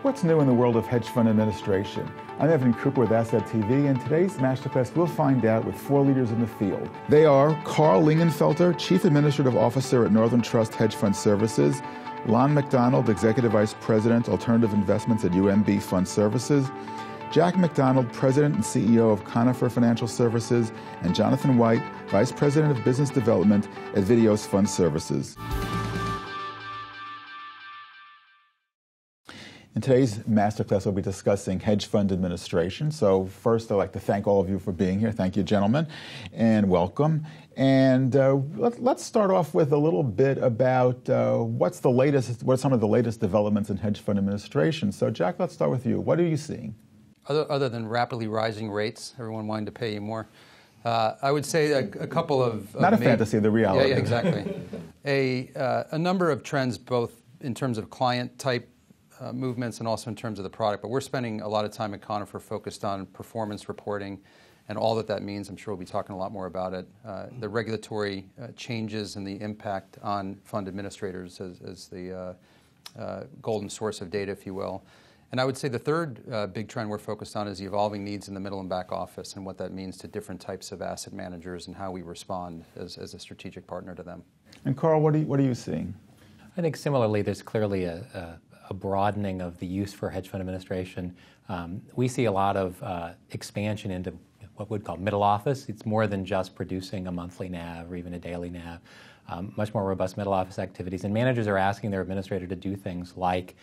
What's new in the world of hedge fund administration? I'm Evan Cooper with Asset TV, and today's Masterclass we'll find out with 4 leaders in the field. They are Carl Lingenfelter, Chief Administrative Officer at Northern Trust Hedge Fund Services, Lon McDonald, Executive Vice President, Alternative Investments at UMB Fund Services, Jack McDonald, President and CEO of Conifer Financial Services, and Jonathan White, Vice President of Business Development at Videos Fund Services. In today's Masterclass, we'll be discussing hedge fund administration. So first, I'd like to thank all of you for being here. Thank you, gentlemen, and welcome. And let's start off with a little bit about what are some of the latest developments in hedge fund administration. So Jack, let's start with you. What are you seeing? Other than rapidly rising rates, everyone wanting to pay you more, I would say a couple of not a fantasy, the reality. Yeah, exactly. A number of trends, both in terms of client type movements and also in terms of the product. But we're spending a lot of time at Conifer focused on performance reporting and all that means. I'm sure we'll be talking a lot more about it. The regulatory changes and the impact on fund administrators as the golden source of data, if you will. And I would say the third big trend we're focused on is the evolving needs in the middle and back office and what that means to different types of asset managers and how we respond as a strategic partner to them. And Carl, what are you seeing? I think similarly, there's clearly a broadening of the use for hedge fund administration. We see a lot of expansion into what we'd call middle office. It's more than just producing a monthly NAV or even a daily NAV. Much more robust middle office activities. And managers are asking their administrator to do things like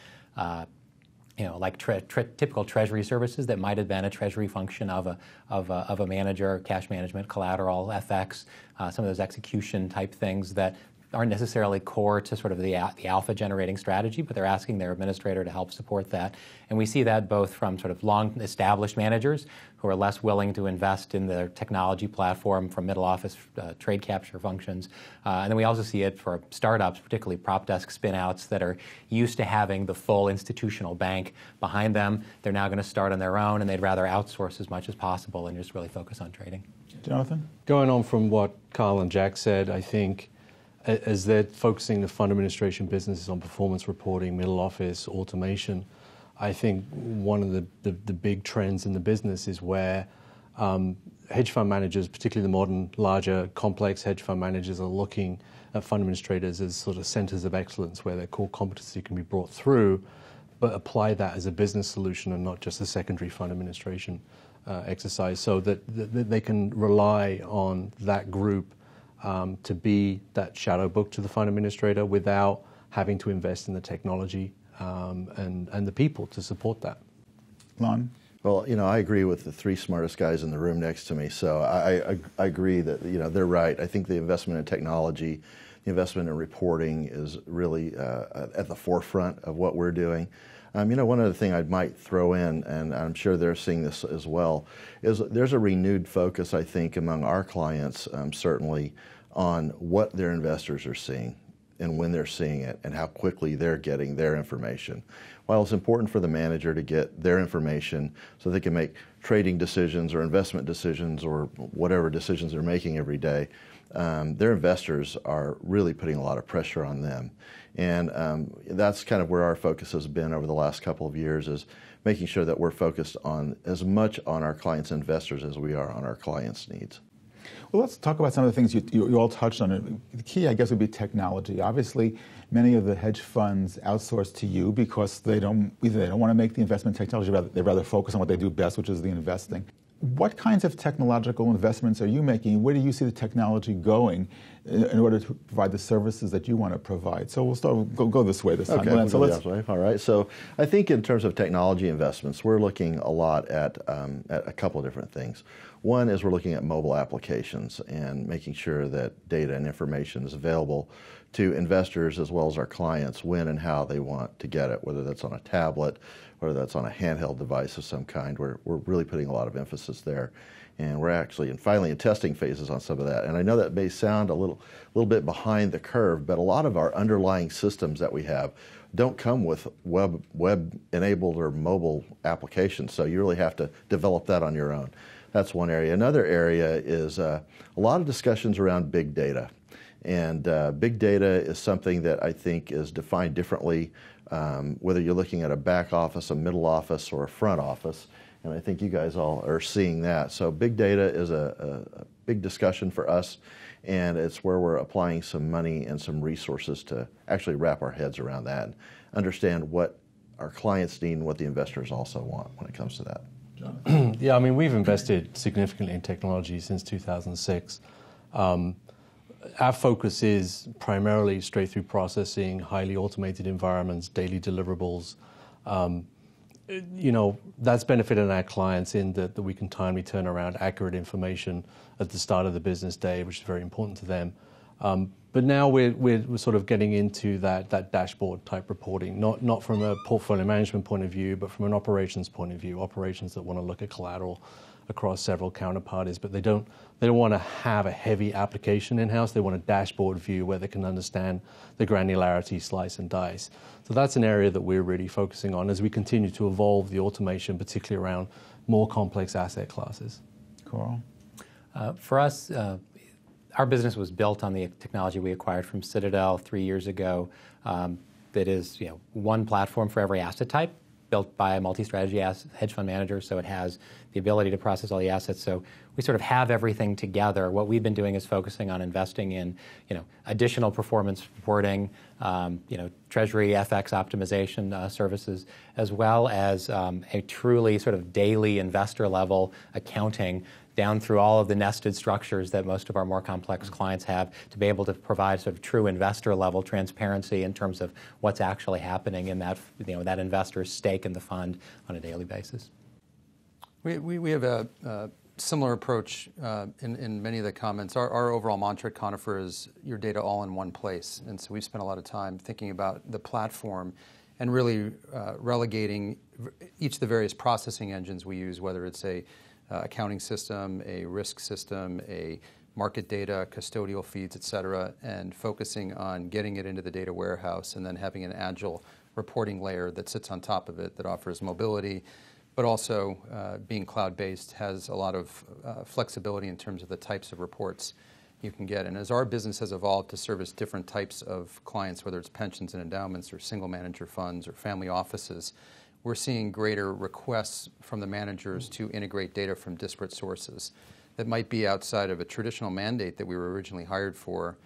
typical treasury services that might have been a treasury function of a manager, cash management, collateral, FX, some of those execution type things that aren't necessarily core to sort of the alpha generating strategy, but they're asking their administrator to help support that. And we see that both from sort of long established managers who are less willing to invest in their technology platform from middle office trade capture functions. And then we also see it for startups, particularly prop desk spin-outs that are used to having the full institutional bank behind them. They're now going to start on their own, and they'd rather outsource as much as possible and just really focus on trading. Jonathan? Going on from what Carl and Jack said, I think as they're focusing the fund administration businesses on performance reporting, middle office, automation, I think one of the big trends in the business is where hedge fund managers, particularly the modern, larger, complex hedge fund managers, are looking at fund administrators as sort of centers of excellence where their core competency can be brought through, but apply that as a business solution and not just a secondary fund administration exercise, so that they can rely on that group to be that shadow book to the fund administrator without having to invest in the technology and the people to support that. Lon? Well, I agree with the 3 smartest guys in the room next to me. So I agree that they're right. I think the investment in technology, the investment in reporting is really at the forefront of what we're doing. One other thing I might throw in, and I'm sure they're seeing this as well, is there's a renewed focus, I think, among our clients, certainly, on what their investors are seeing and when they're seeing it and how quickly they're getting their information. While it's important for the manager to get their information so they can make trading decisions or investment decisions or whatever decisions they're making every day, their investors are really putting a lot of pressure on them. And that's kind of where our focus has been over the last couple of years, is making sure that we're focused on as much on our clients' investors as we are on our clients' needs. Well, let's talk about some of the things you all touched on. The key, I guess, would be technology. Obviously, many of the hedge funds outsource to you because they don't want to make the investment technology. They rather focus on what they do best, which is the investing. What kinds of technological investments are you making? Where do you see the technology going in order to provide the services that you want to provide? So we'll start. Go this way this time. Okay, we'll go this way. All right. So I think in terms of technology investments, we're looking a lot at a couple of different things. One is we're looking at mobile applications and making sure that data and information is available to investors as well as our clients when and how they want to get it, whether that's on a tablet, whether that's on a handheld device of some kind. We're really putting a lot of emphasis there. And we're actually finally in testing phases on some of that. And I know that may sound a little bit behind the curve, but a lot of our underlying systems that we have don't come with web-enabled or mobile applications, so you really have to develop that on your own. That's one area. Another area is a lot of discussions around big data. And big data is something that I think is defined differently whether you're looking at a back office, a middle office, or a front office. And I think you guys all are seeing that. So big data is a big discussion for us, and it's where we're applying some money and some resources to actually wrap our heads around that and understand what our clients need and what the investors also want when it comes to that. John? Yeah, I mean, we've invested significantly in technology since 2006. Our focus is primarily straight-through processing, highly automated environments, daily deliverables. That's benefited our clients in that we can timely turn around accurate information at the start of the business day, which is very important to them. But now we're sort of getting into that dashboard type reporting, not from a portfolio management point of view, but from an operations point of view. Operations that want to look at collateral across several counterparties, but they don't want to have a heavy application in-house. They want a dashboard view where they can understand the granularity, slice and dice. So that's an area that we're really focusing on as we continue to evolve the automation, particularly around more complex asset classes. Carl? For us, our business was built on the technology we acquired from Citadel 3 years ago. That is, one platform for every asset type, built by a multi-strategy hedge fund manager, so it has the ability to process all the assets. So we sort of have everything together. What we've been doing is focusing on investing in, additional performance reporting, treasury, FX optimization services, as well as a truly sort of daily investor level accounting down through all of the nested structures that most of our more complex clients have to be able to provide sort of true investor level transparency in terms of what's actually happening in that, that investor's stake in the fund on a daily basis. We have a similar approach in many of the comments. Our overall mantra at Conifer is your data all in one place. And so we spent a lot of time thinking about the platform and really relegating each of the various processing engines we use, whether it's a accounting system, a risk system, a market data, custodial feeds, et cetera, and focusing on getting it into the data warehouse and then having an agile reporting layer that sits on top of it that offers mobility, but also being cloud-based has a lot of flexibility in terms of the types of reports you can get. And as our business has evolved to service different types of clients, whether it's pensions and endowments or single manager funds or family offices, we're seeing greater requests from the managers to integrate data from disparate sources that might be outside of a traditional mandate that we were originally hired for,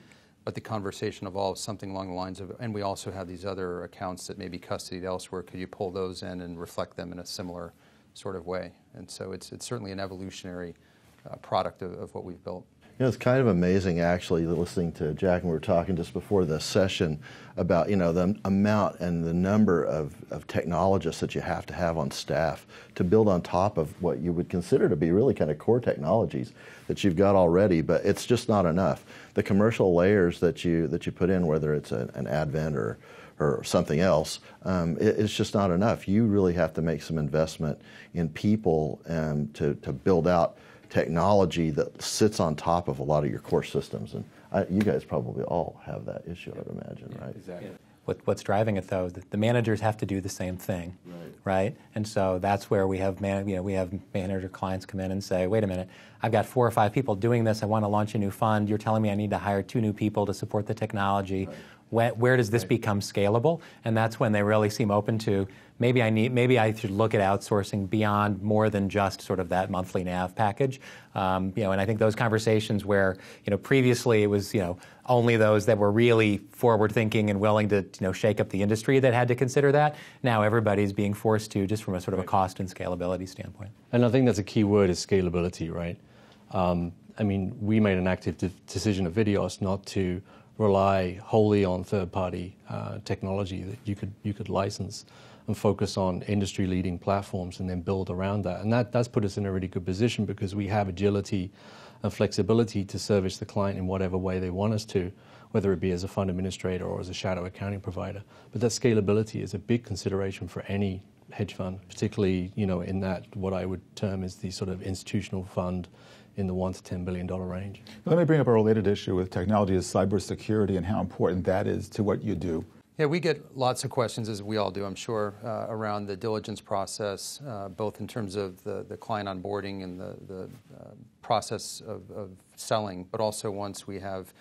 but the conversation evolves something along the lines of, and we also have these other accounts that may be custodied elsewhere. Could you pull those in and reflect them in a similar sort of way? And so it's certainly an evolutionary product of what we've built. It's kind of amazing, actually, listening to Jack, and we were talking just before the session about, the amount and the number of technologists that you have to have on staff to build on top of what you would consider to be really kind of core technologies that you've got already, but it's just not enough. The commercial layers that you put in, whether it's an Advent or something else, it's just not enough. You really have to make some investment in people to build out technology that sits on top of a lot of your core systems. And you guys probably all have that issue, I'd imagine, right? Exactly. What's driving it, though, the managers have to do the same thing, right? And so that's where we have manager clients come in and say, wait a minute, I've got 4 or 5 people doing this. I want to launch a new fund. You're telling me I need to hire 2 new people to support the technology. Where does this become scalable? And that's when they really seem open to maybe I should look at outsourcing beyond more than just sort of that monthly NAV package. And I think those conversations where previously it was only those that were really forward thinking and willing to shake up the industry that had to consider that. Now everybody's being forced to, just from a sort of a cost and scalability standpoint. And I think that's a key word, is scalability, right? We made an active decision at Videos not to rely wholly on third-party technology that you could license and focus on industry-leading platforms and then build around that. And that's put us in a really good position because we have agility and flexibility to service the client in whatever way they want us to, whether it be as a fund administrator or as a shadow accounting provider. But that scalability is a big consideration for any hedge fund, particularly in that what I would term as the sort of institutional fund in the $1 to $10 billion range. Let me bring up a related issue with technology, is cybersecurity and how important that is to what you do. Yeah, we get lots of questions, as we all do, I'm sure, around the diligence process, both in terms of the client onboarding and the process of selling, but also once we have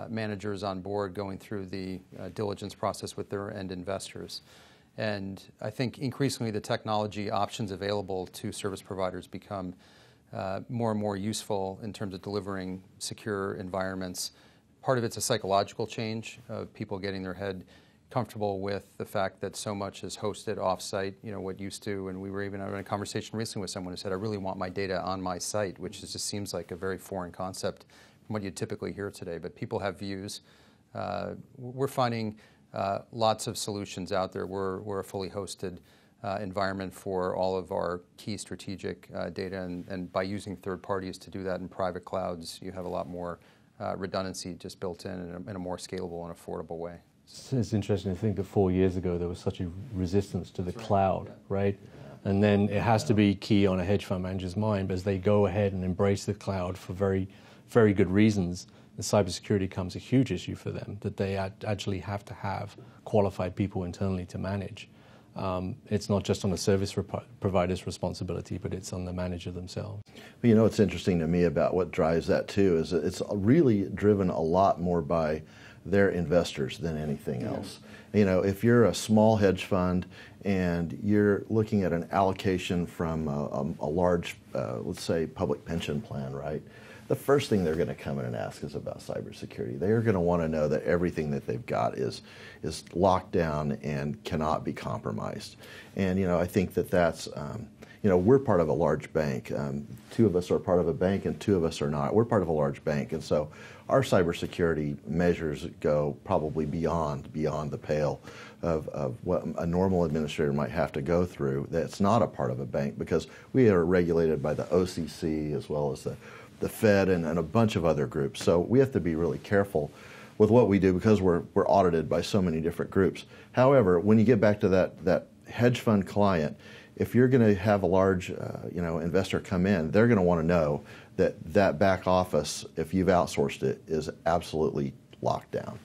managers on board going through the diligence process with their end investors. And I think increasingly the technology options available to service providers become more and more useful in terms of delivering secure environments. Part of it's a psychological change of people getting their head comfortable with the fact that so much is hosted off-site, what used to, and we were even having a conversation recently with someone who said, I really want my data on my site, which just seems like a very foreign concept from what you typically hear today. But people have views. We're finding lots of solutions out there. We're a fully hosted environment for all of our key strategic data, and by using third parties to do that in private clouds, you have a lot more redundancy just built in a more scalable and affordable way. It's interesting to think that 4 years ago there was such a resistance to the cloud, right? And then it has to be key on a hedge fund manager's mind as they go ahead and embrace the cloud for very, very good reasons. The cybersecurity becomes a huge issue for them, that they actually have to have qualified people internally to manage. It's not just on the service provider's responsibility, but it's on the manager themselves. Well, what's interesting to me about what drives that too is that it's really driven a lot more by their investors than anything else. If you're a small hedge fund and you're looking at an allocation from a large, let's say, public pension plan, right? The first thing they're going to come in and ask is about cybersecurity. They are going to want to know that everything that they've got is locked down and cannot be compromised. And I think that's we're part of a large bank. Two of us are part of a bank and two of us are not. We're part of a large bank, and so our cybersecurity measures go probably beyond the pale of what a normal administrator might have to go through that's not a part of a bank, because we are regulated by the OCC as well as the Fed and a bunch of other groups. So we have to be really careful with what we do because we're audited by so many different groups. However, when you get back to that hedge fund client, if you're going to have a large investor come in, they're going to want to know that back office, if you've outsourced it, is absolutely locked down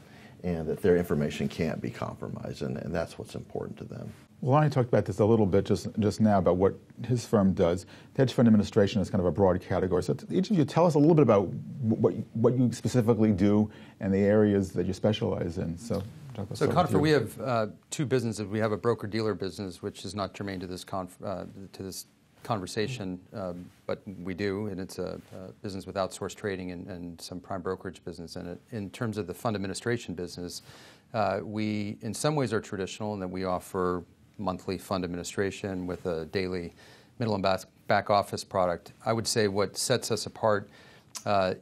and that their information can't be compromised, and that's what's important to them. Well, Lonnie talked about this a little bit just now about what his firm does. Hedge fund administration is kind of a broad category. So each of you tell us a little bit about what you specifically do and the areas that you specialize in. So Conifer, we have two businesses. We have a broker-dealer business, which is not germane to this conversation, but we do, and it's a business with outsourced trading and some prime brokerage business in it. In terms of the fund administration business, we in some ways are traditional in that we offer monthly fund administration with a daily middle and back office product. I would say what sets us apart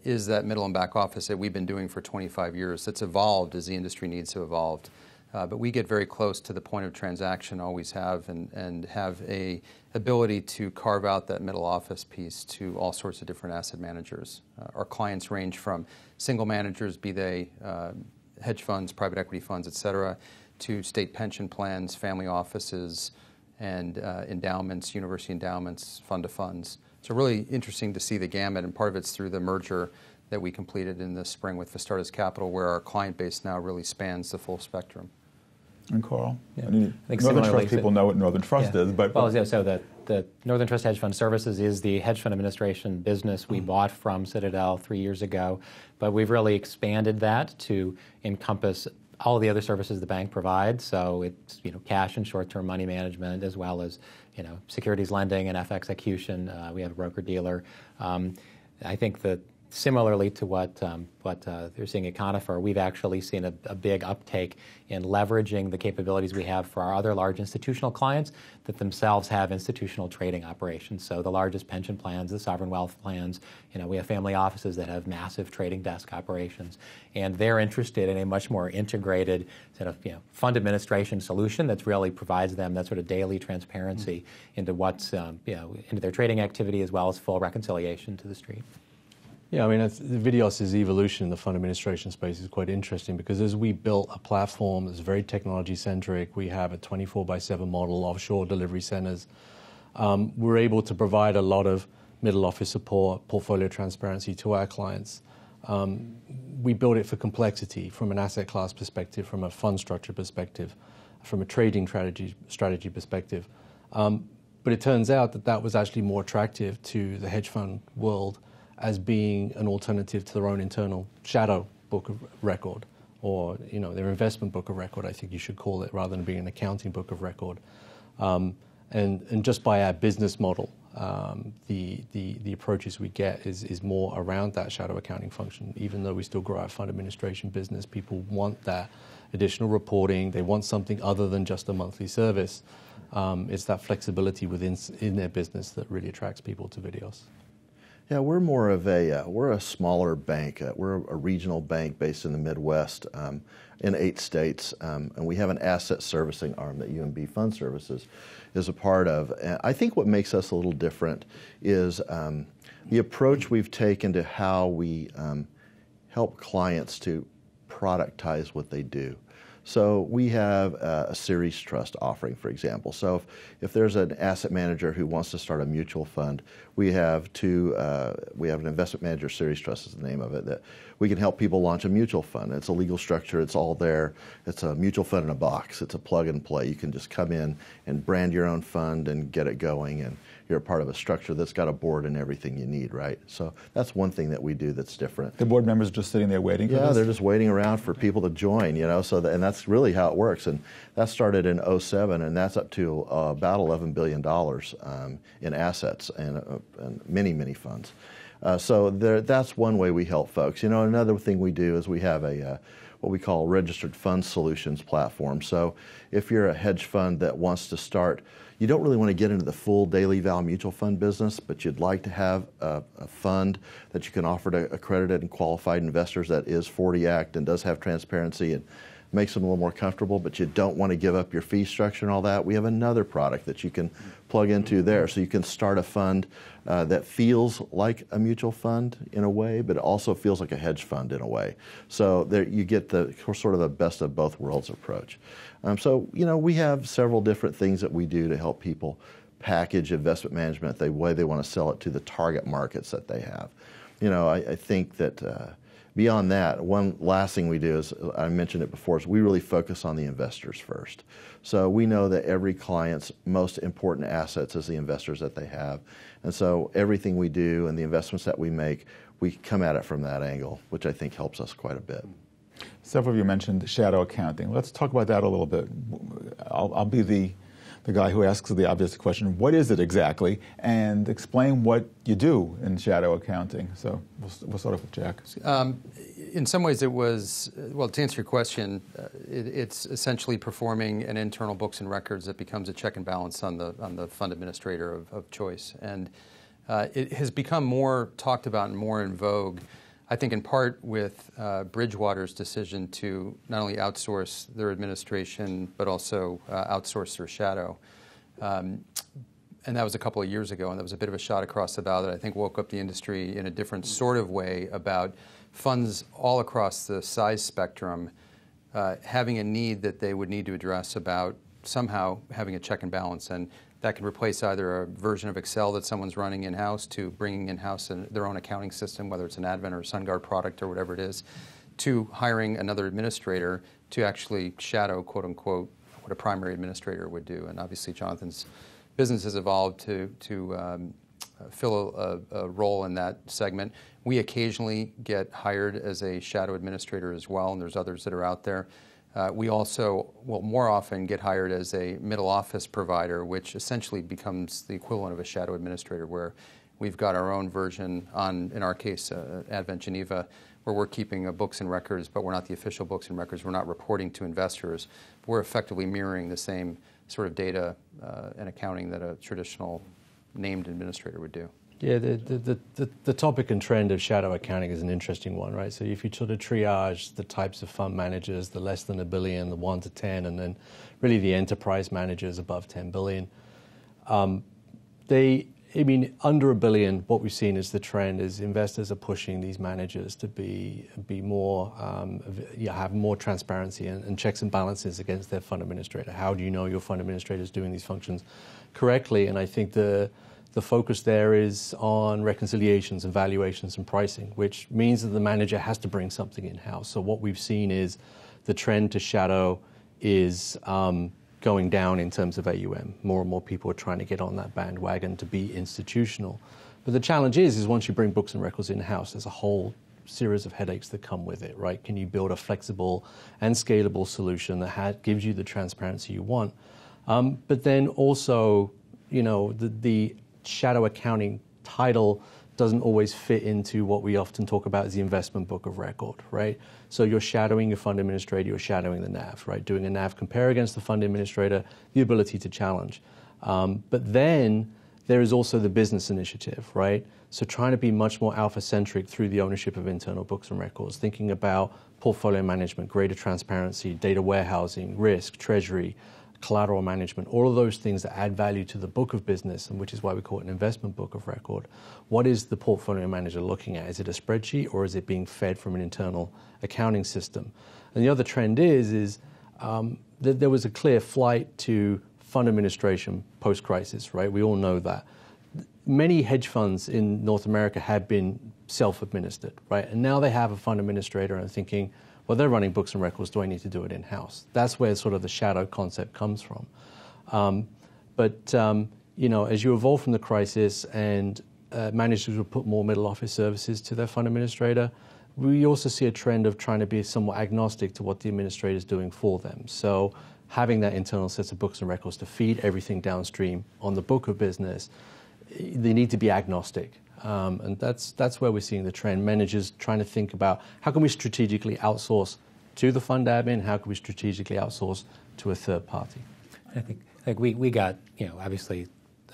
is that middle and back office that we've been doing for 25 years. That's evolved as the industry needs have evolved. But we get very close to the point of transaction, always have, and have a ability to carve out that middle office piece to all sorts of different asset managers. Our clients range from single managers, be they hedge funds, private equity funds, et cetera, to state pension plans, family offices, and endowments, university endowments, fund of funds. So really interesting to see the gamut, and part of it's through the merger that we completed in the spring with Vistartis Capital, where our client base now really spans the full spectrum. And Carl? Yeah. I think Northern Trust people know what Northern Trust is, but... Well, so the Northern Trust Hedge Fund Services is the hedge fund administration business we bought from Citadel 3 years ago, but we've really expanded that to encompass all of the other services the bank provides. So it's cash and short-term money management, as well as securities lending and FX execution. We have a broker-dealer. I think that similarly to what they're seeing at Conifer, we've actually seen a big uptake in leveraging the capabilities we have for our other large institutional clients that themselves have institutional trading operations. So the largest pension plans, the sovereign wealth plans, we have family offices that have massive trading desk operations, and they're interested in a much more integrated sort of fund administration solution that really provides them that sort of daily transparency into what's into their trading activity, as well as full reconciliation to the street. Yeah, I mean, Vidios's evolution in the fund administration space is quite interesting, because as we built a platform that's very technology-centric, we have a 24/7 model, offshore delivery centers. We're able to provide a lot of middle office support, portfolio transparency to our clients. We build it for complexity from an asset class perspective, from a fund structure perspective, from a trading strategy perspective. But it turns out that was actually more attractive to the hedge fund world as being an alternative to their own internal shadow book of record, or their investment book of record, I think you should call it, rather than being an accounting book of record. And just by our business model, the approaches we get is more around that shadow accounting function. Even though we still grow our fund administration business, people want that additional reporting. They want something other than just a monthly service. It's that flexibility in their business that really attracts people to Videos. Yeah, we're more of we're a smaller bank. We're a regional bank based in the Midwest in 8 states, and we have an asset servicing arm that UMB Fund Services is a part of. And I think what makes us a little different is the approach we've taken to how we help clients to productize what they do. So we have a series trust offering, for example. So if there's an asset manager who wants to start a mutual fund, we have an investment manager series trust is the name of it, that we can help people launch a mutual fund. It's a legal structure. It's all there. It's a mutual fund in a box. It's a plug and play. You can just come in and brand your own fund and get it going, and you're a part of a structure that's got a board and everything you need, right? So that's one thing that we do that's different. The board members are just sitting there waiting for this? Yeah, they're just waiting around for people to join, and that's really how it works. And that started in 2007, and that's up to about $11 billion in assets and many, many funds. So that's one way we help folks. Another thing we do is we have what we call registered fund solutions platform. So if you're a hedge fund that wants to start, you don't really want to get into the full daily val mutual fund business, but you'd like to have a fund that you can offer to accredited and qualified investors that is 40 Act and does have transparency and makes them a little more comfortable, but you don't want to give up your fee structure and all that. We have another product that you can plug into there. So you can start a fund that feels like a mutual fund in a way, but it also feels like a hedge fund in a way. So there you get the sort of the best of both worlds approach. So we have several different things that we do to help people package investment management the way they want to sell it to the target markets that they have. I think that beyond that, one last thing we do is, I mentioned it before, is we really focus on the investors first. So we know that every client's most important assets is the investors that they have. And so everything we do and the investments that we make, we come at it from that angle, which I think helps us quite a bit. Several of you mentioned shadow accounting. Let's talk about that a little bit. I'll be the guy who asks the obvious question, what is it exactly? And explain what you do in shadow accounting. So we'll start off with Jack. In some ways it was, well, to answer your question, it's essentially performing an internal books and records that becomes a check and balance on the fund administrator of choice. And it has become more talked about and more in vogue, I think in part with Bridgewater's decision to not only outsource their administration, but also outsource their shadow. And that was a couple of years ago, and that was a bit of a shot across the bow that I think woke up the industry in a different sort of way about funds all across the size spectrum having a need that they would need to address about somehow having a check and balance. And that can replace either a version of Excel that someone's running in-house to bringing in-house their own accounting system, whether it's an Advent or a SunGard product or whatever it is, to hiring another administrator to actually shadow, quote unquote, what a primary administrator would do. And obviously Jonathan's business has evolved to fill a role in that segment. We occasionally get hired as a shadow administrator as well, and there's others that are out there. We also will more often get hired as a middle office provider, which essentially becomes the equivalent of a shadow administrator, where we've got our own version on, in our case, Advent Geneva, where we're keeping books and records, but we're not the official books and records. We're not reporting to investors. We're effectively mirroring the same sort of data and accounting that a traditional named administrator would do. Yeah, the topic and trend of shadow accounting is an interesting one, right? So if you sort of triage the types of fund managers, the less than $1 billion, the 1 to 10, and then really the enterprise managers above 10 billion, under $1 billion, what we've seen is the trend is investors are pushing these managers to be more, have more transparency and checks and balances against their fund administrator. How do you know your fund administrator is doing these functions correctly? And I think the focus there is on reconciliations and valuations and pricing, which means that the manager has to bring something in-house. So what we've seen is the trend to shadow is going down in terms of AUM. More and more people are trying to get on that bandwagon to be institutional. But the challenge is once you bring books and records in-house, there's a whole series of headaches that come with it, right? Can you build a flexible and scalable solution that gives you the transparency you want? But then also, the shadow accounting title doesn't always fit into what we often talk about as the investment book of record, right? So you're shadowing your fund administrator, you're shadowing the NAV, right? Doing a NAV compare against the fund administrator, the ability to challenge. But then there is also the business initiative, right? So trying to be much more alpha-centric through the ownership of internal books and records, thinking about portfolio management, greater transparency, data warehousing, risk, treasury, collateral management, all of those things that add value to the book of business, and which is why we call it an investment book of record. What is the portfolio manager looking at? Is it a spreadsheet or is it being fed from an internal accounting system? And the other trend is that there was a clear flight to fund administration post-crisis, right? We all know that. Many hedge funds in North America have been self-administered, right? And now they have a fund administrator and thinking, well, they're running books and records. Do I need to do it in-house? That's where sort of the shadow concept comes from. But as you evolve from the crisis and managers will put more middle office services to their fund administrator, we also see a trend of trying to be somewhat agnostic to what the administrator is doing for them. So having that internal set of books and records to feed everything downstream on the book of business, they need to be agnostic. And that's where we're seeing the trend. Managers trying to think about how can we strategically outsource to the fund admin, how can we strategically outsource to a third party. I think we got, obviously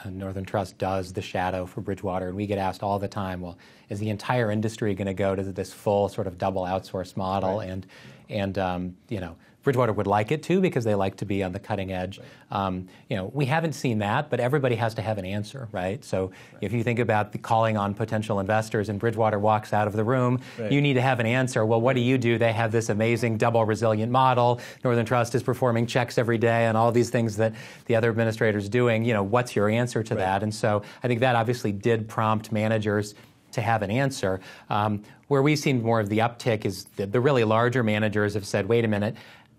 Northern Trust does the shadow for Bridgewater, and we get asked all the time, well, is the entire industry going to go to this full sort of double outsource model? Right. And Bridgewater would like it too because they like to be on the cutting edge. Right. We haven't seen that, but everybody has to have an answer, right? So if you think about the calling on potential investors and Bridgewater walks out of the room, you need to have an answer. Well, what do? They have this amazing double resilient model. Northern Trust is performing checks every day and all these things that the other administrator's doing. What's your answer to that? And so I think that obviously did prompt managers to have an answer. Where we've seen more of the uptick is the really larger managers have said, wait a minute,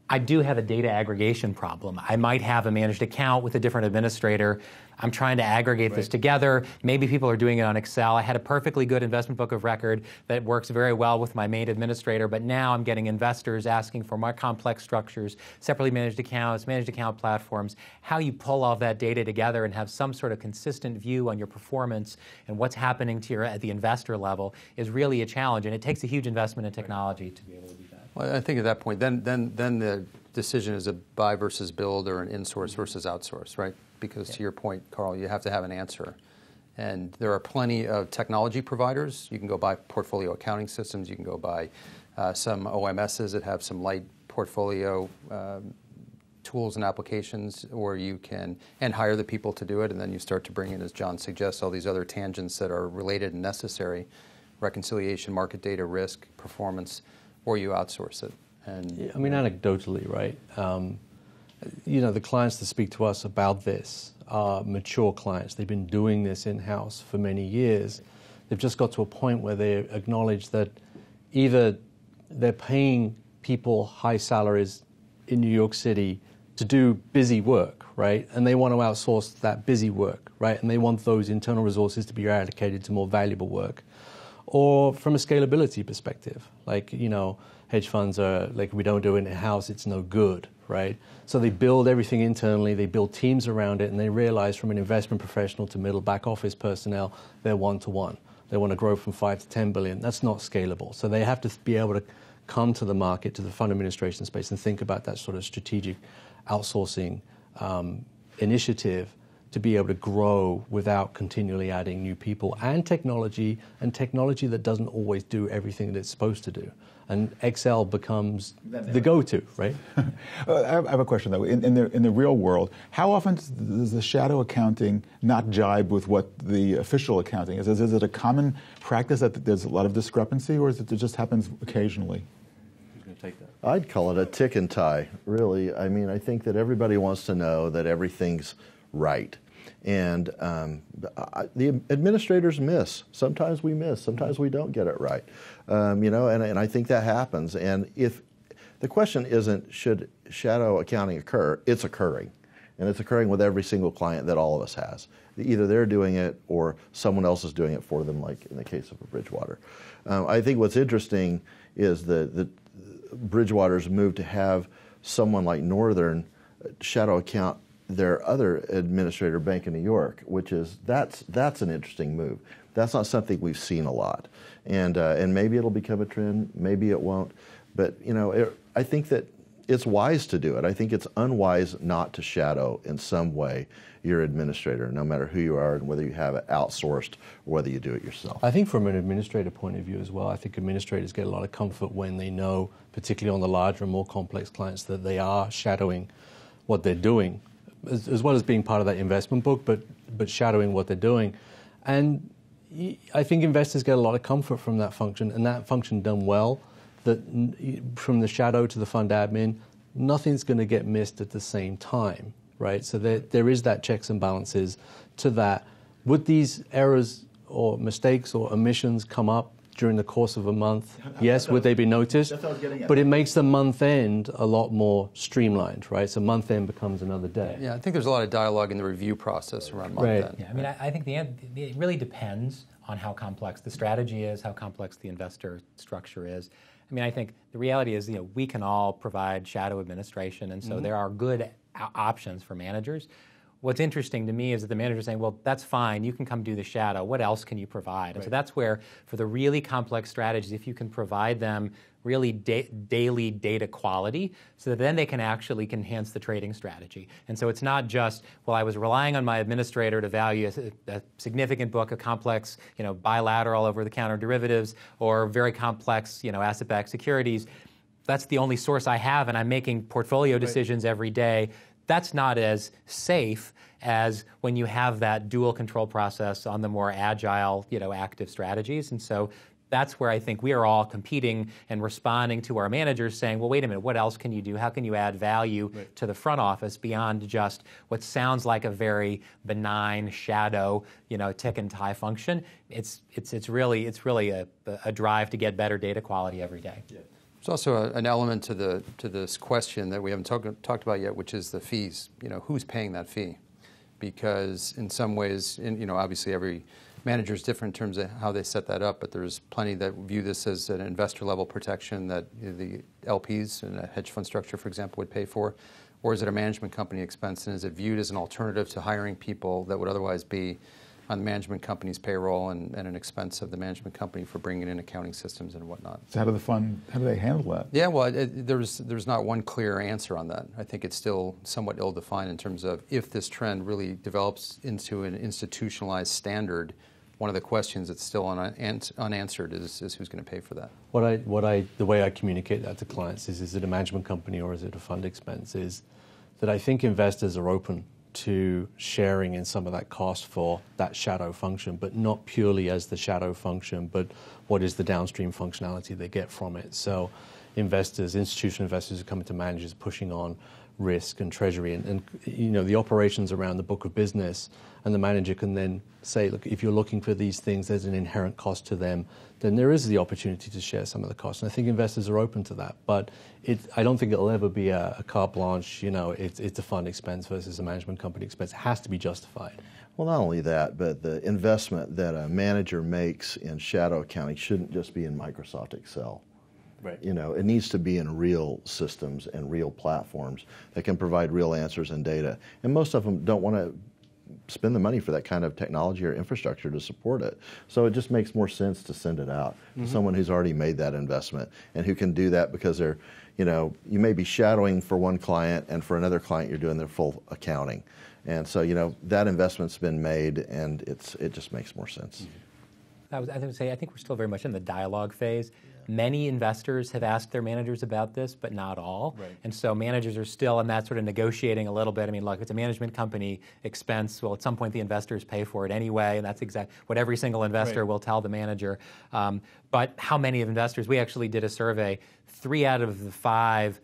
I do have a data aggregation problem. I might have a managed account with a different administrator. I'm trying to aggregate this together. Maybe people are doing it on Excel. I had a perfectly good investment book of record that works very well with my main administrator, but now I'm getting investors asking for more complex structures, separately managed accounts, managed account platforms. How you pull all that data together and have some sort of consistent view on your performance and what's happening to at the investor level is really a challenge, and it takes a huge investment in technology to be able to do that. Well, I think at that point, then the decision is a buy versus build or an in-source versus outsource, right? Because to your point, Carl, you have to have an answer. And there are plenty of technology providers. You can go buy portfolio accounting systems. You can go buy some OMSs that have some light portfolio tools and applications, or you can hire the people to do it, and then you start to bring in, as John suggests, all these other tangents that are related and necessary, reconciliation, market data, risk, performance, or you outsource it. And I mean, anecdotally, right? The clients that speak to us about this are mature clients. They've been doing this in-house for many years. They've just got to a point where they acknowledge that either they're paying people high salaries in New York City to do busy work, right? And they want to outsource that busy work, right? And they want those internal resources to be allocated to more valuable work. Or from a scalability perspective, hedge funds are like, we don't do it in-house, it's no good, right? So they build everything internally, they build teams around it, and they realize from an investment professional to middle back office personnel, they're one-to-one. They want to grow from 5 to 10 billion. That's not scalable. So they have to be able to come to the market, to the fund administration space, and think about that sort of strategic outsourcing initiative to be able to grow without continually adding new people and technology that doesn't always do everything that it's supposed to do. And Excel becomes the go-to, right? I have a question, though. In the real world, how often does the shadow accounting not jibe with what the official accounting is? Is it a common practice that there's a lot of discrepancy, or is it just happens occasionally? Who's going to take that? I'd call it a tick and tie, really. I mean, I think that everybody wants to know that everything's right. And the administrators miss. Sometimes we miss. Sometimes we don't get it right. And I think that happens. And if the question isn't should shadow accounting occur, it's occurring. And it's occurring with every single client that all of us has. Either they're doing it or someone else is doing it for them, like in the case of a Bridgewater. I think what's interesting is the Bridgewater's move to have someone like Northern shadow account their other administrator bank in New York, which is, that's an interesting move. That's not something we've seen a lot. And maybe it'll become a trend, maybe it won't. But, I think that it's wise to do it. I think it's unwise not to shadow in some way your administrator, no matter who you are and whether you have it outsourced or whether you do it yourself. I think from an administrator point of view as well, I think administrators get a lot of comfort when they know, particularly on the larger and more complex clients, that they are shadowing what they're doing, as well as being part of that investment book, but shadowing what they're doing. And I think investors get a lot of comfort from that function, and that function done well, that from the shadow to the fund admin, nothing's going to get missed at the same time, right? So there is that checks and balances to that. Would these errors or mistakes or omissions come up during the course of a month? Yes, would they be noticed? That's what I was getting at. But it makes the month end a lot more streamlined, right? So month end becomes another day. Yeah, I think there's a lot of dialogue in the review process around month end. Yeah, I mean, I think it really depends on how complex the strategy is, how complex the investor structure is. I mean, I think the reality is, we can all provide shadow administration, and so there are good options for managers. What's interesting to me is that the manager's saying, well, that's fine, you can come do the shadow, what else can you provide? Right. And so that's where, for the really complex strategies, if you can provide them really daily data quality, so that then they can actually enhance the trading strategy. And so it's not just, well, I was relying on my administrator to value a significant book of complex, bilateral over-the-counter derivatives or very complex, asset-backed securities. That's the only source I have, and I'm making portfolio decisions every day. That's not as safe as when you have that dual control process on the more agile, active strategies. And so that's where I think we are all competing and responding to our managers saying, well, wait a minute, what else can you do? How can you add value to the front office beyond just what sounds like a very benign shadow, tick and tie function? It's really a drive to get better data quality every day. Yeah. There's also an element to this question that we haven't talked about yet, which is the fees. Who's paying that fee? Because in some ways, obviously every manager is different in terms of how they set that up, but there's plenty that view this as an investor level protection that the LPs in a hedge fund structure, for example, would pay for. Or is it a management company expense, and is it viewed as an alternative to hiring people that would otherwise be on the management company's payroll and an expense of the management company for bringing in accounting systems and whatnot? So how do they handle that? Yeah, well, there's not one clear answer on that. I think it's still somewhat ill-defined in terms of if this trend really develops into an institutionalized standard. One of the questions that's still unanswered is who's going to pay for that. The way I communicate that to clients is it a management company or is it a fund expense? Is that I think investors are open to sharing in some of that cost for that shadow function, but not purely as the shadow function, but what is the downstream functionality they get from it. So investors, institutional investors who come into managers pushing on risk and treasury and the operations around the book of business, and the manager can then say, look, if you're looking for these things, there's an inherent cost to them, then there is the opportunity to share some of the costs. And I think investors are open to that. But I don't think it'll ever be a carte blanche, it's a fund expense versus a management company expense. It has to be justified. Well, not only that, but the investment that a manager makes in shadow accounting shouldn't just be in Microsoft Excel. Right. It needs to be in real systems and real platforms that can provide real answers and data. And most of them don't want to spend the money for that kind of technology or infrastructure to support it. So it just makes more sense to send it out to someone who's already made that investment and who can do that because they're, you may be shadowing for one client and for another client you're doing their full accounting. And so, that investment's been made and it just makes more sense. I would say I think we're still very much in the dialogue phase. Many investors have asked their managers about this, but not all. Right. And so managers are still in that sort of negotiating a little bit. I mean, look, it's a management company expense. Well, at some point the investors pay for it anyway, and that's exactly what every single investor will tell the manager. But how many of investors? We actually did a survey. 3 out of the 5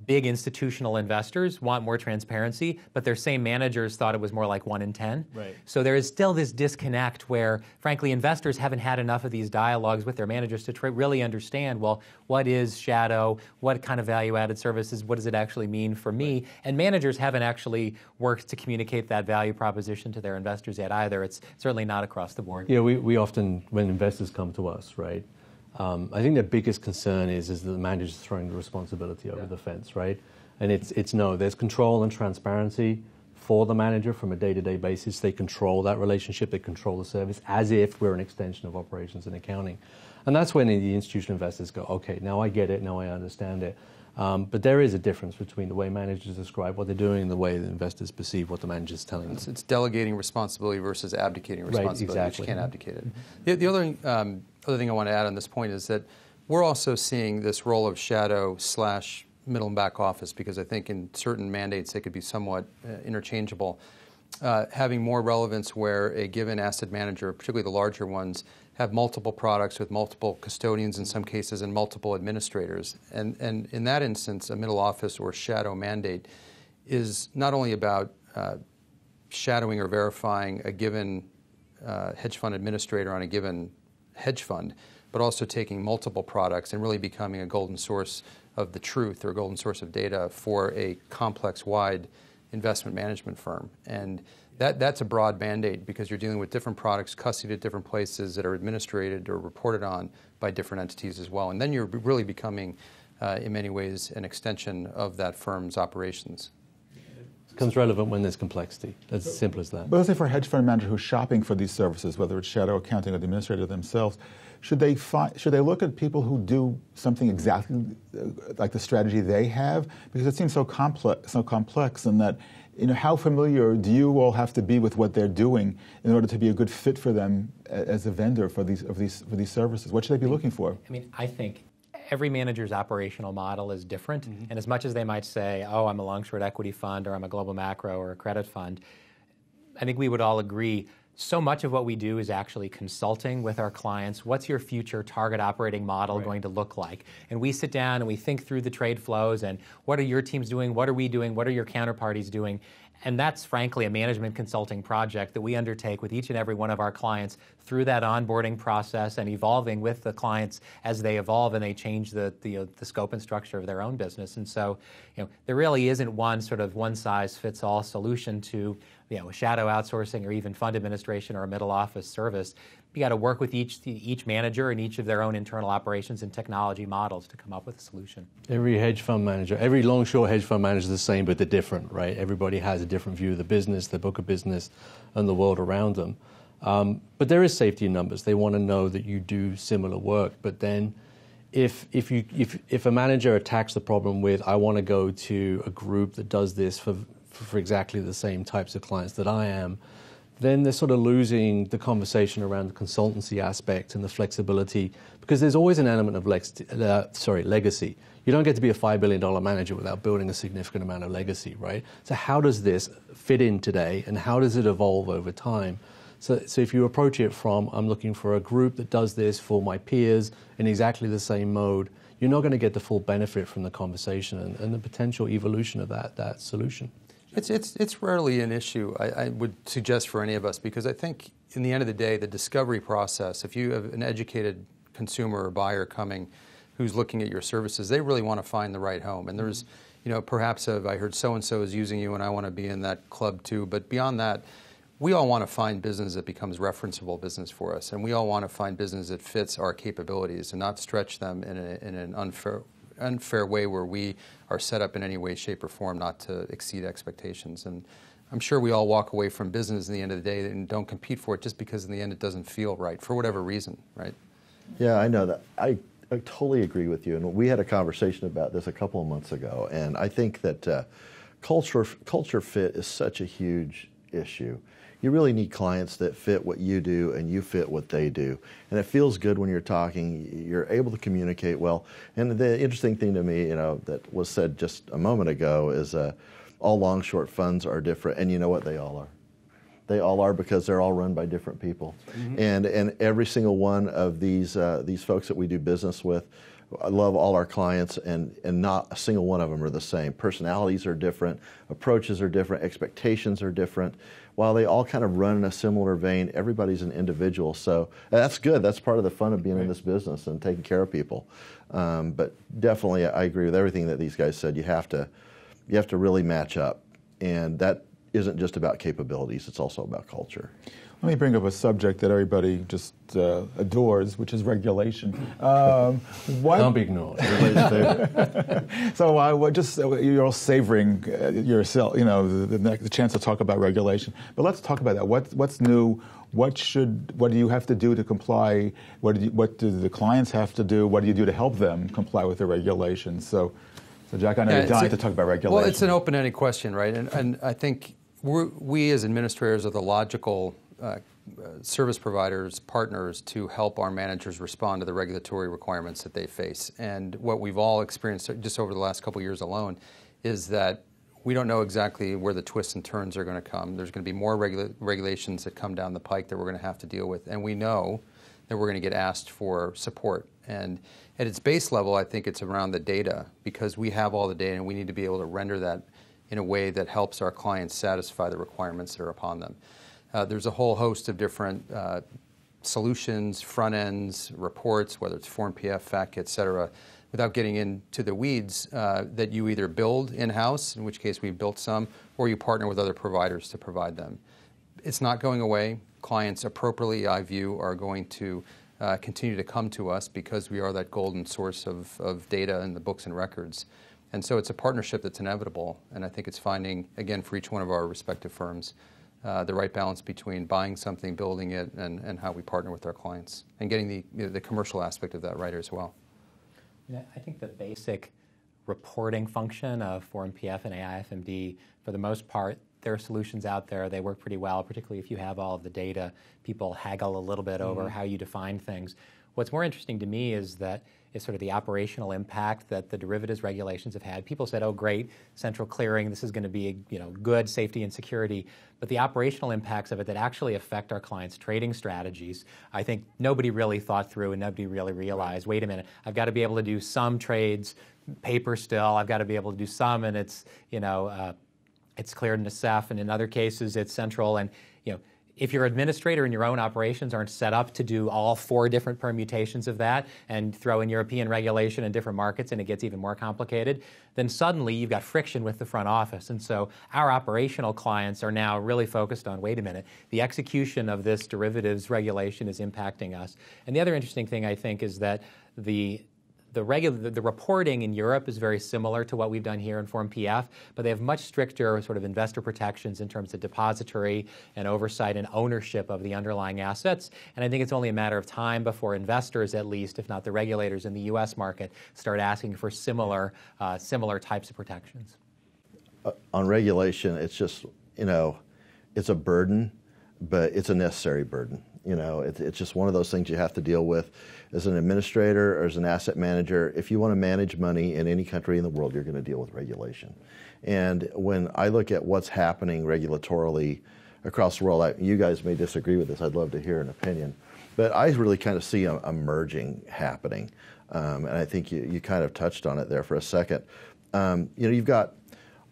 big institutional investors want more transparency, but their same managers thought it was more like 1 in 10. Right. So there is still this disconnect where, frankly, investors haven't had enough of these dialogues with their managers to really understand, well, what is shadow? What kind of value-added services? What does it actually mean for me? Right. And managers haven't actually worked to communicate that value proposition to their investors yet either. It's certainly not across the board. Yeah, we often, when investors come to us, right, I think their biggest concern is that the manager's throwing the responsibility over the fence, right? And it's no, there's control and transparency for the manager from a day-to-day basis. They control that relationship, they control the service as if we're an extension of operations and accounting. And that's when the institutional investors go, okay, now I get it, now I understand it. But there is a difference between the way managers describe what they're doing and the way the investors perceive what the manager's telling them. It's delegating responsibility versus abdicating responsibility. Right, exactly. You can't abdicate it. The other thing I want to add on this point is that we're also seeing this role of shadow / middle and back office, because I think in certain mandates they could be somewhat interchangeable, having more relevance where a given asset manager, particularly the larger ones, have multiple products with multiple custodians in some cases and multiple administrators. And in that instance, a middle office or shadow mandate is not only about shadowing or verifying a given hedge fund administrator on a given hedge fund, but also taking multiple products and really becoming a golden source of the truth or a golden source of data for a complex, wide investment management firm. And that's a broad mandate because you're dealing with different products custodied at different places that are administrated or reported on by different entities as well. And then you're really becoming, in many ways, an extension of that firm's operations. It becomes relevant when there's complexity. That's as simple as that. But let's say for a hedge fund manager who's shopping for these services, whether it's shadow accounting or the administrator themselves, should they look at people who do something exactly like the strategy they have? Because it seems so complex, and that, how familiar do you all have to be with what they're doing in order to be a good fit for them as a vendor for these services? What should they be looking for? I mean, I think every manager's operational model is different, and as much as they might say, oh, I'm a long-short equity fund, or I'm a global macro or a credit fund, I think we would all agree so much of what we do is actually consulting with our clients. What's your future target operating model going to look like? And we sit down and we think through the trade flows and what are your teams doing, what are we doing, what are your counterparties doing? And that's frankly a management consulting project that we undertake with each and every one of our clients through that onboarding process and evolving with the clients as they evolve and they change the scope and structure of their own business. And so, there really isn't one sort of one-size-fits-all solution to shadow outsourcing or even fund administration or a middle office service. You got to work with each manager and each of their own internal operations and technology models to come up with a solution. Every hedge fund manager, every long-short hedge fund manager is the same, but they're different, right? Everybody has a different view of the business, their book of business, and the world around them. But there is safety in numbers. They want to know that you do similar work. But then if a manager attacks the problem with, I want to go to a group that does this for exactly the same types of clients that I am, then they're sort of losing the conversation around the consultancy aspect and the flexibility, because there's always an element of legacy. You don't get to be a $5 billion manager without building a significant amount of legacy, right? So how does this fit in today, and how does it evolve over time? So if you approach it from, I'm looking for a group that does this for my peers in exactly the same mode, you're not going to get the full benefit from the conversation and the potential evolution of that solution. It's rarely an issue, I would suggest, for any of us, because I think in the end of the day, the discovery process, if you have an educated consumer or buyer coming who's looking at your services, they really want to find the right home. And there's, perhaps I heard so-and-so is using you and I want to be in that club too. But beyond that, we all want to find business that becomes referenceable business for us. And we all want to find business that fits our capabilities and not stretch them in an unfair way where we are set up in any way, shape, or form not to exceed expectations. And I'm sure we all walk away from business in the end of the day and don't compete for it just because in the end it doesn't feel right for whatever reason, right? Yeah, I know that. I totally agree with you. And we had a conversation about this a couple of months ago. And I think that culture fit is such a huge issue. You really need clients that fit what you do and you fit what they do. And it feels good when you're talking, you're able to communicate well. And the interesting thing to me, that was said just a moment ago is all long-short funds are different, and you know what they all are? They all are, because they're all run by different people. And every single one of these folks that we do business with, I love all our clients, and not a single one of them are the same. Personalities are different, approaches are different, expectations are different. While they all kind of run in a similar vein, everybody's an individual. So that's good. That's part of the fun of being in this business and taking care of people. But definitely, I agree with everything that these guys said. You have to really match up, and that isn't just about capabilities. It's also about culture. Let me bring up a subject that everybody just adores, which is regulation. Don't be ignored. So you're all savoring yourself, the chance to talk about regulation. But let's talk about that. What's new? What do you have to do to comply? What do the clients have to do? What do you do to help them comply with the regulations? So Jack, I know you're dying to talk about regulation. Well, it's an open-ended question, right? And I think we as administrators are the logical service providers, partners, to help our managers respond to the regulatory requirements that they face. And what we've all experienced just over the last couple of years alone is that we don't know exactly where the twists and turns are going to come. There's going to be more regulations that come down the pike that we're going to have to deal with. And we know that we're going to get asked for support. And at its base level, I think it's around the data, because we have all the data and we need to be able to render that in a way that helps our clients satisfy the requirements that are upon them. There's a whole host of different solutions, front ends, reports, whether it's Form PF, FATCA, et cetera, without getting into the weeds, that you either build in-house, in which case we've built some, or you partner with other providers to provide them. It's not going away. Clients appropriately, I view, are going to continue to come to us because we are that golden source of data in the books and records. And so it's a partnership that's inevitable, and I think it's finding, again, for each one of our respective firms, the right balance between buying something, building it, and how we partner with our clients, and getting the commercial aspect of that right as well. Yeah, I think the basic reporting function of Form PF and AIFMD, for the most part, there are solutions out there. They work pretty well, particularly if you have all of the data. People haggle a little bit over how you define things. What's more interesting to me is sort of the operational impact that the derivatives regulations have had. People said, oh, great, central clearing, this is going to be good safety and security. But the operational impacts of it that actually affect our clients' trading strategies, I think nobody really thought through and nobody really realized, wait a minute, I've got to be able to do some trades, paper still, I've got to be able to do some, and it's, it's cleared in a SEF, and in other cases it's central. And if your administrator and your own operations aren't set up to do all 4 different permutations of that and throw in European regulation in different markets and it gets even more complicated, then suddenly you've got friction with the front office. And so our operational clients are now really focused on, wait a minute, the execution of this derivatives regulation is impacting us. And the other interesting thing, I think, is that the reporting in Europe is very similar to what we've done here in Form PF, but they have much stricter sort of investor protections in terms of depository and oversight and ownership of the underlying assets. And I think it's only a matter of time before investors, at least, if not the regulators in the U.S. market, start asking for similar types of protections. On regulation, it's just, it's a burden, but it's a necessary burden. It's just one of those things you have to deal with as an administrator or as an asset manager. If you want to manage money in any country in the world, you're going to deal with regulation. And when I look at what's happening regulatorily across the world, you guys may disagree with this. I'd love to hear an opinion. But I really kind of see a merging happening. And I think you kind of touched on it there for a second. You've got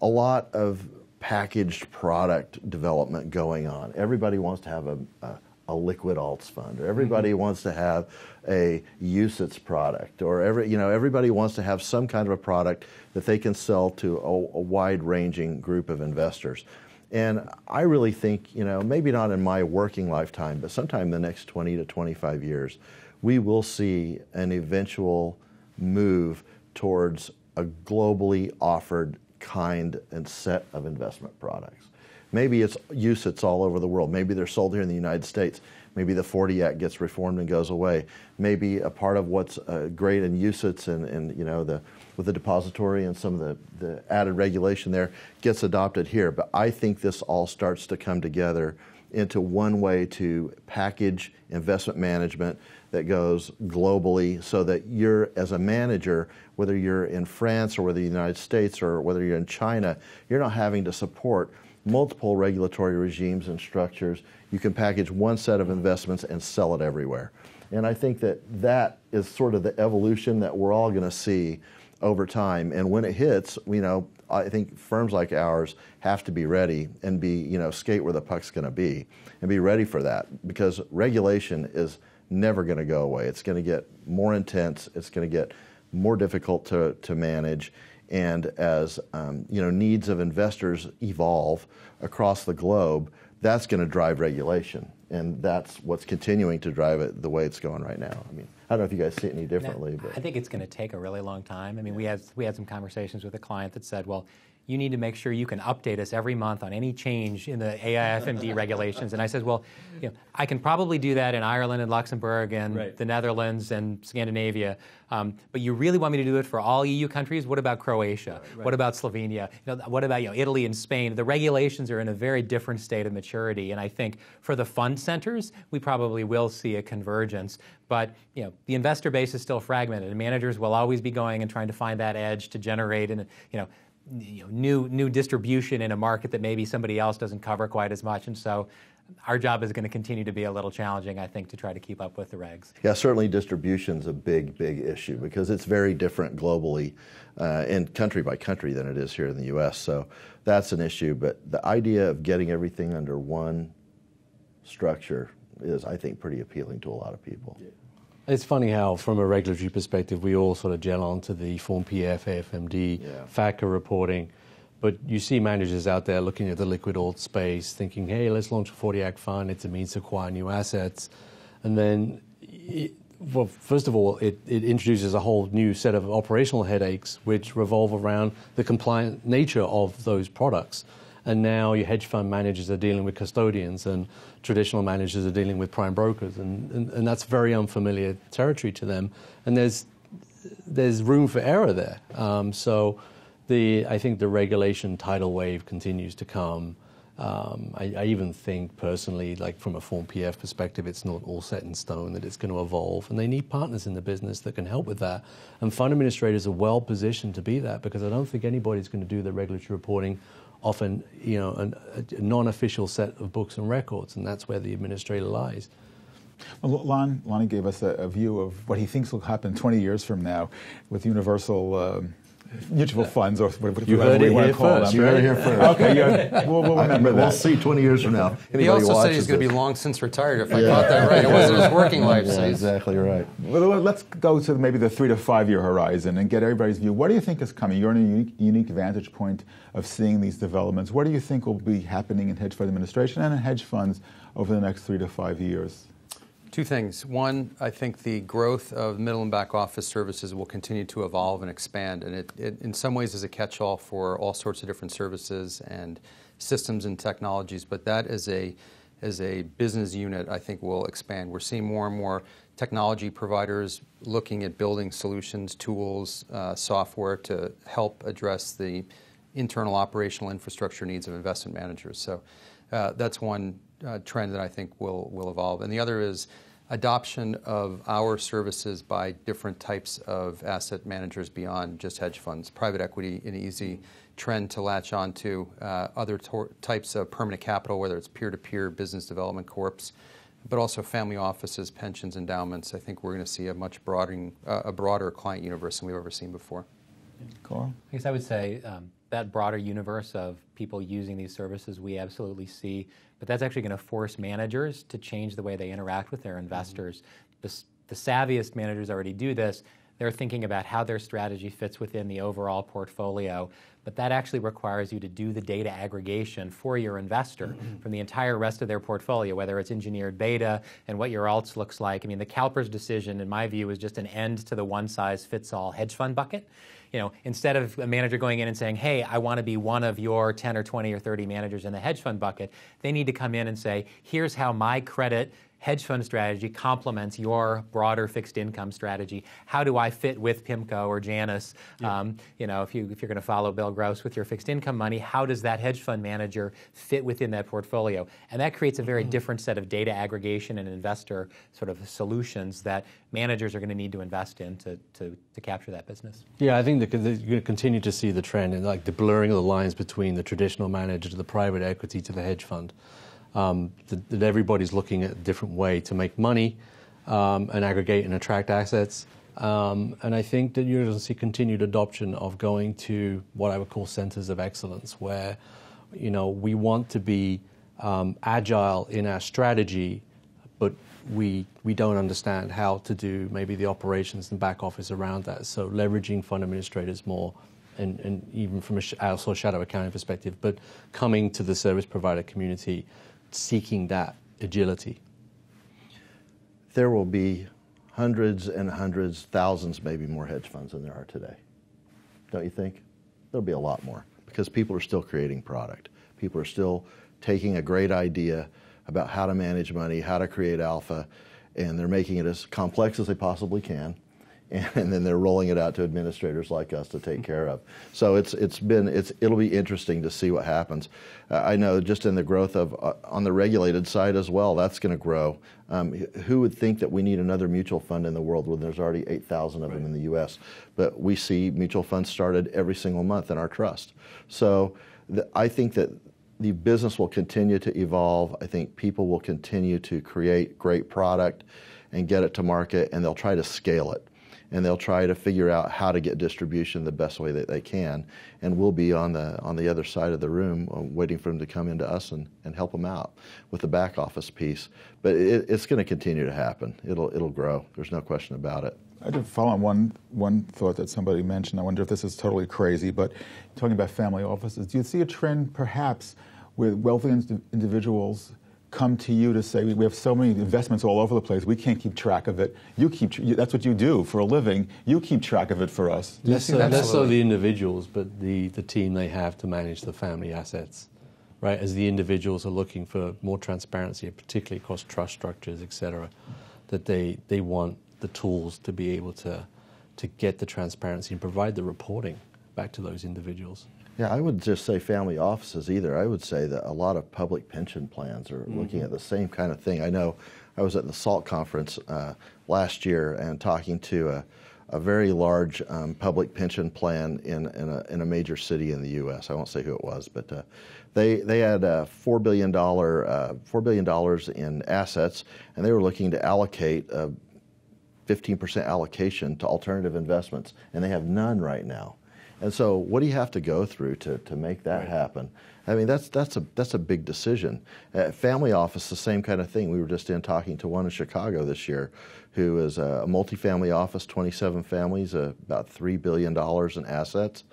a lot of packaged product development going on. Everybody wants to have a liquid alts fund, or everybody wants to have a UCITS product, or everybody wants to have some kind of a product that they can sell to a wide-ranging group of investors. And I really think, maybe not in my working lifetime, but sometime in the next 20 to 25 years, we will see an eventual move towards a globally offered kind and set of investment products. Maybe it's UCITS all over the world. Maybe they're sold here in the United States. Maybe the 40 Act gets reformed and goes away. Maybe a part of what's great in UCITS and with the depository and some of the added regulation there gets adopted here. But I think this all starts to come together into one way to package investment management that goes globally, so that you're, as a manager, whether you're in France or whether you're in the United States or whether you're in China, you're not having to support multiple regulatory regimes and structures. You can package one set of investments and sell it everywhere. And I think that is sort of the evolution that we're all going to see over time. And when it hits, I think firms like ours have to be ready and be, skate where the puck's going to be and be ready for that, because regulation is never going to go away. It's going to get more intense. It's going to get more difficult to manage. And as needs of investors evolve across the globe, that's going to drive regulation. And that's what's continuing to drive it the way it's going right now. I mean, I don't know if you guys see it any differently. But I think it's going to take a really long time. I mean, we had some conversations with a client that said, well, you need to make sure you can update us every month on any change in the AIFMD regulations. And I said, well, I can probably do that in Ireland and Luxembourg and the Netherlands and Scandinavia. But you really want me to do it for all EU countries? What about Croatia? What about Slovenia? What about Italy and Spain? The regulations are in a very different state of maturity. And I think for the fund centers, we probably will see a convergence. But the investor base is still fragmented, and managers will always be going and trying to find that edge to generate new distribution in a market that maybe somebody else doesn't cover quite as much. And so our job is going to continue to be a little challenging, I think, to try to keep up with the regs. Yeah, certainly distribution's a big issue because it's very different globally and country by country than it is here in the U.S. So that's an issue. But the idea of getting everything under one structure is, I think, pretty appealing to a lot of people. Yeah. It's funny how, from a regulatory perspective, we all sort of gel onto the Form PF, AFMD, FATCA reporting. But you see managers out there looking at the liquid alt space, thinking, hey, let's launch a 40 Act fund. It's a means to acquire new assets. And then, first of all, it introduces a whole new set of operational headaches, which revolve around the compliant nature of those products. And now your hedge fund managers are dealing with custodians, and traditional managers are dealing with prime brokers, and that's very unfamiliar territory to them. And there's room for error there. So I think the regulation tidal wave continues to come. I even think personally, like from a Form PF perspective, it's not all set in stone, that it's going to evolve, and they need partners in the business that can help with that. And fund administrators are well positioned to be that, because I don't think anybody's going to do the regulatory reporting often, a non-official set of books and records, and that's where the administrator lies. Well, Lonnie gave us a view of what he thinks will happen 20 years from now with universal mutual funds, or whatever you want to call them. You heard it here first. Okay, we'll remember that. We'll see 20 years from now. He also said he's going to be long since retired, if I got that right. It wasn't his working life. Yeah, exactly right. Well, let's go to maybe the 3 to 5 year horizon and get everybody's view. What do you think is coming? You're in a unique vantage point of seeing these developments. What do you think will be happening in hedge fund administration and in hedge funds over the next 3 to 5 years? Two things. One, I think the growth of middle and back office services will continue to evolve and expand, and it in some ways is a catch-all for all sorts of different services and systems and technologies, but that as a business unit, I think will expand. We're seeing more and more technology providers looking at building solutions, tools, software to help address the internal operational infrastructure needs of investment managers. So that's one trend that I think will evolve. And the other is adoption of our services by different types of asset managers beyond just hedge funds. Private equity, an easy trend to latch on to. Other types of permanent capital, whether it's peer-to-peer business development corps, but also family offices, pensions, endowments. I think we're going to see a much broader client universe than we've ever seen before. Carl? I guess I would say that broader universe of people using these services we absolutely see, but that's actually going to force managers to change the way they interact with their investors. The savviest managers already do this. They're thinking about how their strategy fits within the overall portfolio, but that actually requires you to do the data aggregation for your investor from the entire rest of their portfolio, whether it's engineered beta and what your alts looks like. I mean, the CalPERS decision, in my view, is just an end to the one-size-fits-all hedge fund bucket. Instead of a manager going in and saying, hey, I want to be one of your 10 or 20 or 30 managers in the hedge fund bucket, they need to come in and say, here's how my credit hedge fund strategy complements your broader fixed income strategy. How do I fit with PIMCO or Janus? If you're going to follow Bill grouse with your fixed income money. How does that hedge fund manager fit within that portfolio? And that creates a very different set of data aggregation and investor sort of solutions that managers are going to need to invest in to capture that business. Yeah, I think you're going to continue to see the trend in like the blurring of the lines between the traditional manager to the private equity to the hedge fund. That everybody's looking at a different way to make money and aggregate and attract assets. And I think that you're going to see continued adoption of going to what I would call centers of excellence, where, we want to be agile in our strategy, but we don't understand how to do maybe the operations and back office around that. So leveraging fund administrators more, and even from also shadow accounting perspective, but coming to the service provider community, seeking that agility. There will be hundreds and hundreds, thousands, maybe more hedge funds than there are today. Don't you think? There'll be a lot more because people are still creating product. People are still taking a great idea about how to manage money, how to create alpha, and they're making it as complex as they possibly can, and then they're rolling it out to administrators like us to take care of. So it'll be interesting to see what happens. I know just in the growth of on the regulated side as well, that's going to grow. Who would think that we need another mutual fund in the world when there's already 8,000 of them in the U.S.? But we see mutual funds started every single month in our trust. So I think that the business will continue to evolve. I think people will continue to create great product and get it to market, and they'll try to scale it. And they'll try to figure out how to get distribution the best way that they can. And we'll be on the other side of the room waiting for them to come into us and help them out with the back office piece. But it's going to continue to happen. It'll grow. There's no question about it. I did follow on one thought that somebody mentioned. I wonder if this is totally crazy, but talking about family offices, do you see a trend perhaps where wealthy individuals come to you to say, we have so many investments all over the place, we can't keep track of it. That's what you do for a living. You keep track of it for us. Less so the individuals, but the team they have to manage the family assets, right? As the individuals are looking for more transparency, particularly across trust structures, et cetera, that they want the tools to be able to get the transparency and provide the reporting back to those individuals. Yeah, I would just say family offices either. I would say that a lot of public pension plans are looking at the same kind of thing. I know I was at the SALT conference last year and talking to a very large public pension plan in a major city in the U.S. I won't say who it was, but they had $4 billion in assets, and they were looking to allocate 15% allocation to alternative investments, and they have none right now. And so what do you have to go through to make that happen? I mean, that's a big decision. Family office, the same kind of thing. We were just talking to one in Chicago this year who is a multifamily office, 27 families, about $3 billion in assets,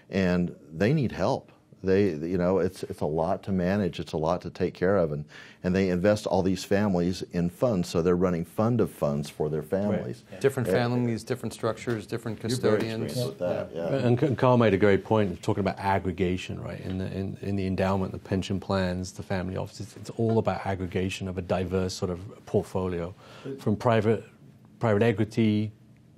and they need help. It's a lot to manage. It's a lot to take care of, and they invest all these families in funds, so they're running fund of funds for their families. Right. Different families, different structures, different custodians. With that, yeah. And Carl made a great point talking about aggregation, right? In the endowment, the pension plans, the family offices, it's all about aggregation of a diverse sort of portfolio, from private equity,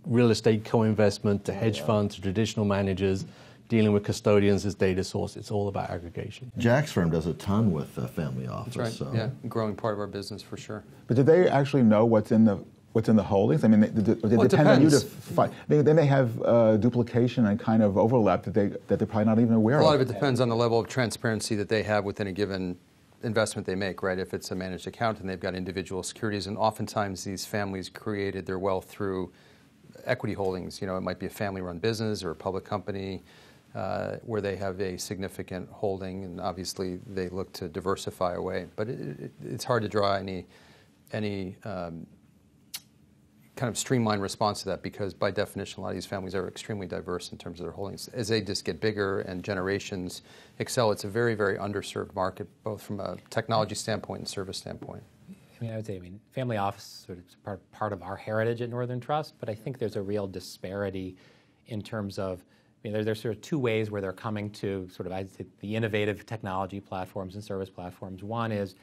real estate co-investment to hedge funds to traditional managers. Dealing with custodians as data source, it's all about aggregation. Jack's firm does a ton with the family office. That's right. So. Yeah, growing part of our business for sure. But do they actually know what's in the holdings? I mean, it depends on you to find. They may have duplication and kind of overlap that they're probably not even aware of. A lot of it depends on the level of transparency that they have within a given investment they make, right? If it's a managed account and they've got individual securities, and oftentimes these families created their wealth through equity holdings. It might be a family-run business or a public company. Where they have a significant holding, and obviously they look to diversify away. But it's hard to draw any kind of streamlined response to that, because by definition a lot of these families are extremely diverse in terms of their holdings. As they just get bigger and generations excel, it's a very, very underserved market, both from a technology standpoint and service standpoint. I would say, family office sort of part of our heritage at Northern Trust, but I think there's a real disparity in terms of there's sort of two ways where they're coming to sort of, I'd say, the innovative technology platforms and service platforms. One is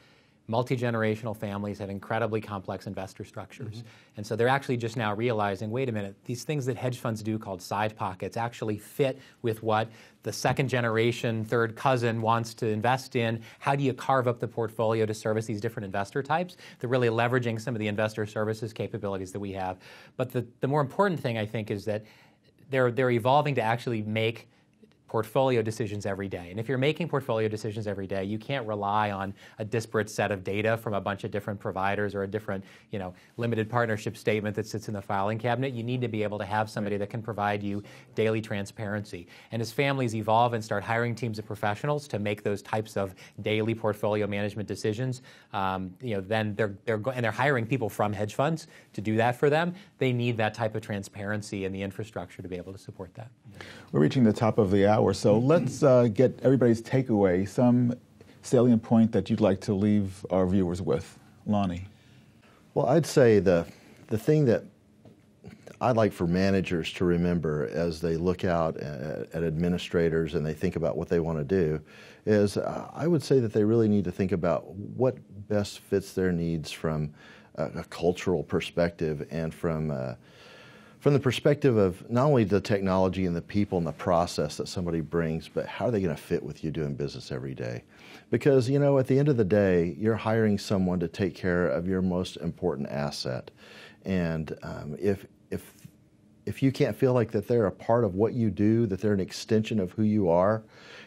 multi-generational families have incredibly complex investor structures. And so they're actually just now realizing, wait a minute, these things that hedge funds do called side pockets actually fit with what the second generation, third cousin wants to invest in. How do you carve up the portfolio to service these different investor types? They're really leveraging some of the investor services capabilities that we have. But the more important thing, I think, is that they're evolving to actually make portfolio decisions every day. And if you're making portfolio decisions every day, you can't rely on a disparate set of data from a bunch of different providers or a different, limited partnership statement that sits in the filing cabinet. You need to be able to have somebody that can provide you daily transparency. And as families evolve and start hiring teams of professionals to make those types of daily portfolio management decisions, then they're hiring people from hedge funds to do that for them. They need that type of transparency and the infrastructure to be able to support that. We're reaching the top of the hour, so let's get everybody's takeaway, some salient point that you'd like to leave our viewers with. Lonnie. Well, I'd say the thing that I'd like for managers to remember as they look out at administrators and they think about what they want to do is I would say that they really need to think about what best fits their needs from a cultural perspective and from the perspective of not only the technology and the people and the process that somebody brings, but how are they going to fit with you doing business every day? Because, at the end of the day, you're hiring someone to take care of your most important asset. And if you can't feel like that they're a part of what you do, that they're an extension of who you are,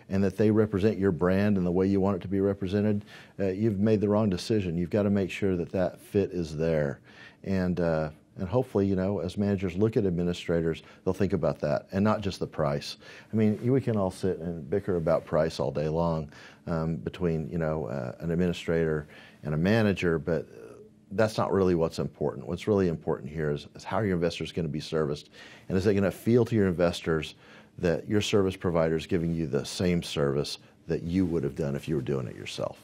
and that they represent your brand and the way you want it to be represented, you've made the wrong decision. You've got to make sure that that fit is there. And hopefully, as managers look at administrators, they'll think about that and not just the price. I mean, we can all sit and bicker about price all day long between, an administrator and a manager, but that's not really what's important. What's really important here is how are your investors going to be serviced? And is it going to feel to your investors that your service provider is giving you the same service that you would have done if you were doing it yourself?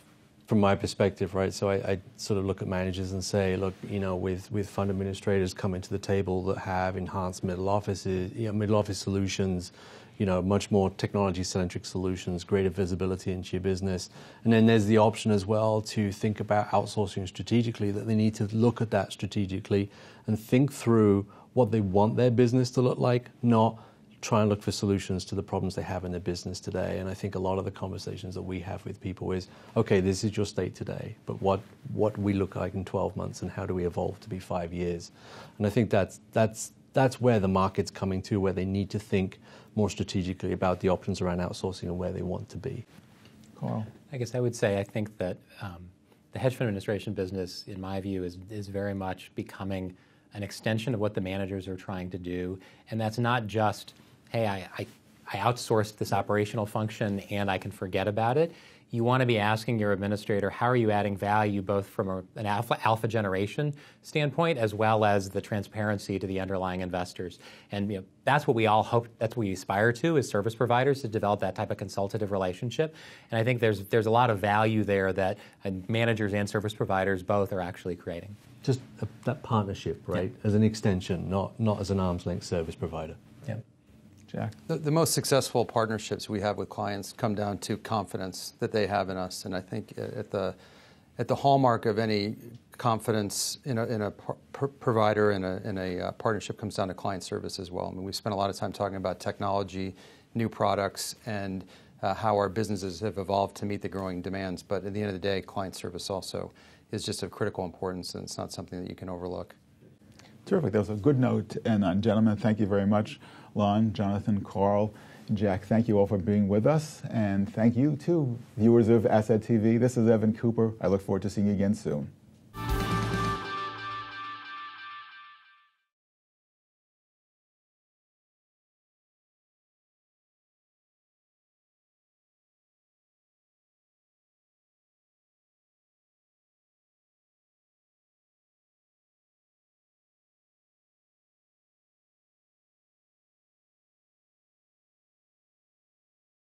From my perspective, right, so I sort of look at managers and say, look, with fund administrators coming to the table that have enhanced middle offices, middle office solutions, much more technology-centric solutions, greater visibility into your business. And then there's the option as well to think about outsourcing strategically, that they need to look at that strategically and think through what they want their business to look like, not try and look for solutions to the problems they have in their business today. And I think a lot of the conversations that we have with people is, okay, this is your state today, but what do we look like in 12 months and how do we evolve to be 5 years? And I think that's where the market's coming to, where they need to think more strategically about the options around outsourcing and where they want to be. Carl. I guess I would say I think that the hedge fund administration business, in my view, is very much becoming an extension of what the managers are trying to do. And that's not just, hey, I outsourced this operational function and I can forget about it. You want to be asking your administrator, how are you adding value both from an alpha generation standpoint as well as the transparency to the underlying investors? And that's what we all hope, that's what we aspire to as service providers, to develop that type of consultative relationship. And I think there's a lot of value there that managers and service providers both are actually creating. Just that partnership, right, as an extension, not as an arm's length service provider. Yeah. Jack. The most successful partnerships we have with clients come down to confidence that they have in us, and I think at the hallmark of any confidence in a provider in a partnership comes down to client service as well. I mean, we've spent a lot of time talking about technology, new products, and how our businesses have evolved to meet the growing demands. But at the end of the day, client service also is just of critical importance, and it's not something that you can overlook. Terrific. That was a good note to end on. Gentlemen, thank you very much. Lon, Jonathan, Carl, Jack, thank you all for being with us. And thank you, too, viewers of Asset TV. This is Evan Cooper. I look forward to seeing you again soon.